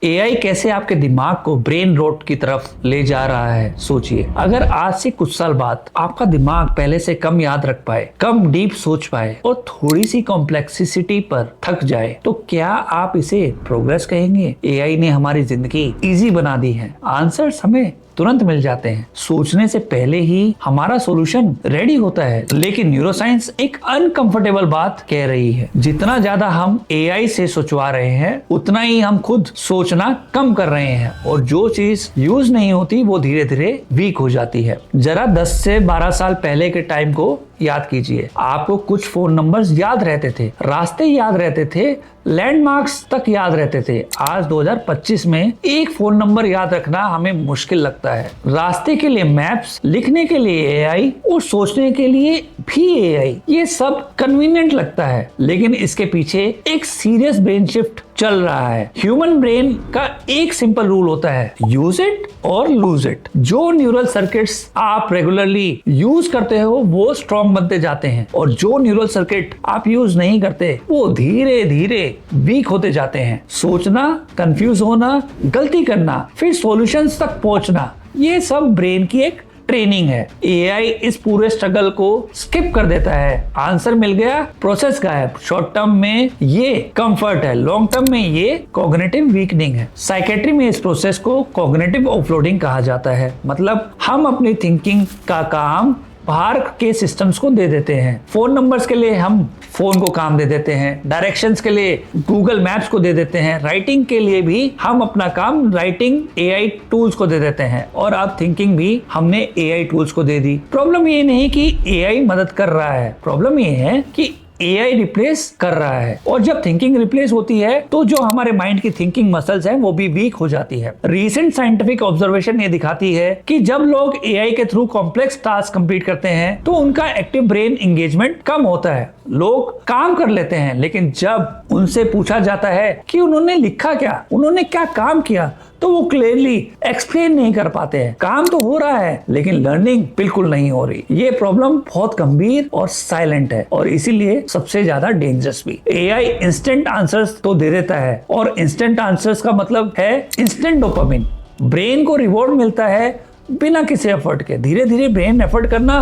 AI कैसे आपके दिमाग को ब्रेन रोट की तरफ ले जा रहा है। सोचिए, अगर आज से कुछ साल बाद आपका दिमाग पहले से कम याद रख पाए, कम डीप सोच पाए और थोड़ी सी कॉम्प्लेक्सिसिटी पर थक जाए, तो क्या आप इसे प्रोग्रेस कहेंगे? एआई ने हमारी जिंदगी इजी बना दी है। आंसर्स हमें तुरंत मिल जाते हैं, सोचने से पहले ही हमारा सॉल्यूशन रेडी होता है। लेकिन न्यूरोसाइंस एक अनकंफर्टेबल बात कह रही है। जितना ज्यादा हम एआई से सोचवा रहे हैं, उतना ही हम खुद सोचना कम कर रहे हैं और जो चीज यूज नहीं होती वो धीरे धीरे वीक हो जाती है। जरा 10 से 12 साल पहले के टाइम को याद कीजिए। आपको कुछ फोन नंबर्स याद रहते थे, रास्ते याद रहते थे, लैंडमार्क्स तक याद रहते थे। आज 2025 में एक फोन नंबर याद रखना हमें मुश्किल लगता है। रास्ते के लिए मैप्स, लिखने के लिए एआई और सोचने के लिए भी एआई। ये सब कन्वीनियंट लगता है, लेकिन इसके पीछे एक सीरियस ब्रेन शिफ्ट चल रहा है। ह्यूमन ब्रेन का एक सिंपल रूल होता है, यूज इट और लूज इट। जो न्यूरल सर्किट्स आप रेगुलरली यूज करते हो वो स्ट्रॉन्ग बनते जाते हैं और जो न्यूरल सर्किट आप यूज नहीं करते वो धीरे धीरे वीक होते जाते हैं। सोचना, कंफ्यूज होना, गलती करना, फिर सॉल्यूशंस तक पहुंचना, ये सब ब्रेन की एक ट्रेनिंग है। एआई इस पूरे स्ट्रगल को स्किप कर देता है। आंसर मिल गया, प्रोसेस गायब। शॉर्ट टर्म में ये कंफर्ट है, लॉन्ग टर्म में ये कॉग्निटिव वीकनिंग है। साइकेट्री में इस प्रोसेस को कॉग्निटिव ऑफलोडिंग कहा जाता है। मतलब हम अपनी थिंकिंग का काम बाहर के सिस्टम्स को दे देते हैं। फोन नंबर्स के लिए हम फोन को काम दे देते हैं, डायरेक्शंस के लिए गूगल मैप्स को दे देते हैं, राइटिंग के लिए भी हम अपना काम राइटिंग एआई टूल्स को दे देते हैं और अब थिंकिंग भी हमने एआई टूल्स को दे दी। प्रॉब्लम ये नहीं कि एआई मदद कर रहा है, प्रॉब्लम ये है कि एआई रिप्लेस कर रहा है। और जब थिंकिंग रिप्लेस होती है तो जो हमारे माइंड की थिंकिंग मसल्स हैं वो भी वीक हो जाती है। रीसेंट साइंटिफिक ऑब्जर्वेशन ये दिखाती है कि जब लोग एआई के थ्रू कॉम्प्लेक्स टास्क कंप्लीट करते हैं तो उनका एक्टिव ब्रेन एंगेजमेंट कम होता है। लोग काम कर लेते हैं, लेकिन जब उनसे पूछा जाता है कि उन्होंने लिखा क्या, उन्होंने क्या काम किया, तो वो क्लियरली एक्सप्लेन नहीं कर पाते हैं। काम तो हो रहा है लेकिन लर्निंग बिल्कुल नहीं हो रही। ये प्रॉब्लम बहुत गंभीर और साइलेंट है और इसीलिए सबसे ज्यादा डेंजरस भी। एआई इंस्टेंट आंसर्स तो दे देता है और इंस्टेंट आंसर्स का मतलब है इंस्टेंट डोपामिन। ब्रेन को रिवॉर्ड मिलता है बिना किसी एफर्ट के। धीरे धीरे ब्रेन एफर्ट करना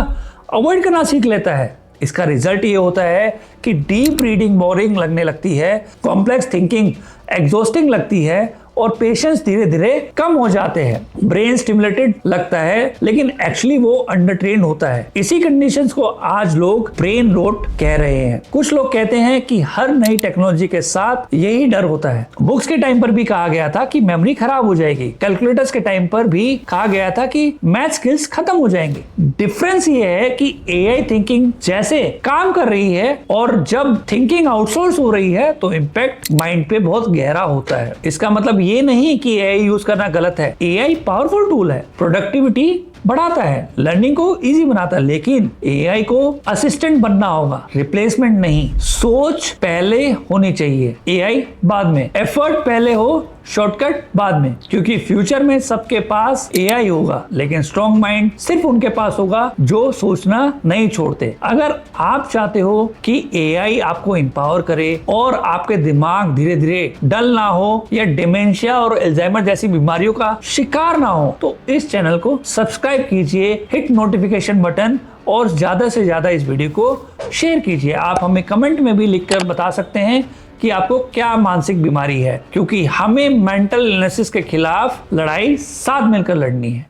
अवॉइड करना सीख लेता है। इसका रिजल्ट ये होता है कि डीप रीडिंग बोरिंग लगने लगती है, कॉम्प्लेक्स थिंकिंग एग्जॉस्टिंग लगती है और पेशेंस धीरे धीरे कम हो जाते हैं। ब्रेन स्टिमुलेटेड लगता है लेकिन एक्चुअली वो अंडर ट्रेन होता है। इसी कंडीशंस को आज लोग ब्रेन रोट कह रहे हैं। कुछ लोग कहते हैं कि हर नई टेक्नोलॉजी के साथ यही डर होता है। बुक्स के टाइम पर भी कहा गया था कि मेमोरी खराब हो जाएगी, कैलकुलेटर्स के टाइम पर भी कहा गया था कि मैथ स्किल्स खत्म हो जाएंगे। डिफरेंस ये है कि एआई थिंकिंग जैसे काम कर रही है और जब थिंकिंग आउटसोर्स हो रही है तो इम्पैक्ट माइंड पे बहुत गहरा होता है। इसका मतलब ये नहीं कि एआई यूज करना गलत है। एआई पावरफुल टूल है, प्रोडक्टिविटी बढ़ाता है, लर्निंग को इजी बनाता है, लेकिन एआई को असिस्टेंट बनना होगा, रिप्लेसमेंट नहीं। सोच पहले होनी चाहिए, एआई बाद में। एफर्ट पहले हो, शॉर्टकट बाद में। क्योंकि फ्यूचर में सबके पास एआई होगा, लेकिन स्ट्रॉन्ग माइंड सिर्फ उनके पास होगा जो सोचना नहीं छोड़ते। अगर आप चाहते हो कि एआई आपको एम्पावर करे और आपके दिमाग धीरे धीरे डल ना हो या डिमेंशिया और अल्जाइमर जैसी बीमारियों का शिकार ना हो, तो इस चैनल को सब्सक्राइब कीजिए, हिट नोटिफिकेशन बटन और ज्यादा से ज्यादा इस वीडियो को शेयर कीजिए। आप हमें कमेंट में भी लिखकर बता सकते हैं कि आपको क्या मानसिक बीमारी है, क्योंकि हमें मेंटल इलनेसेस के खिलाफ लड़ाई साथ मिलकर लड़नी है।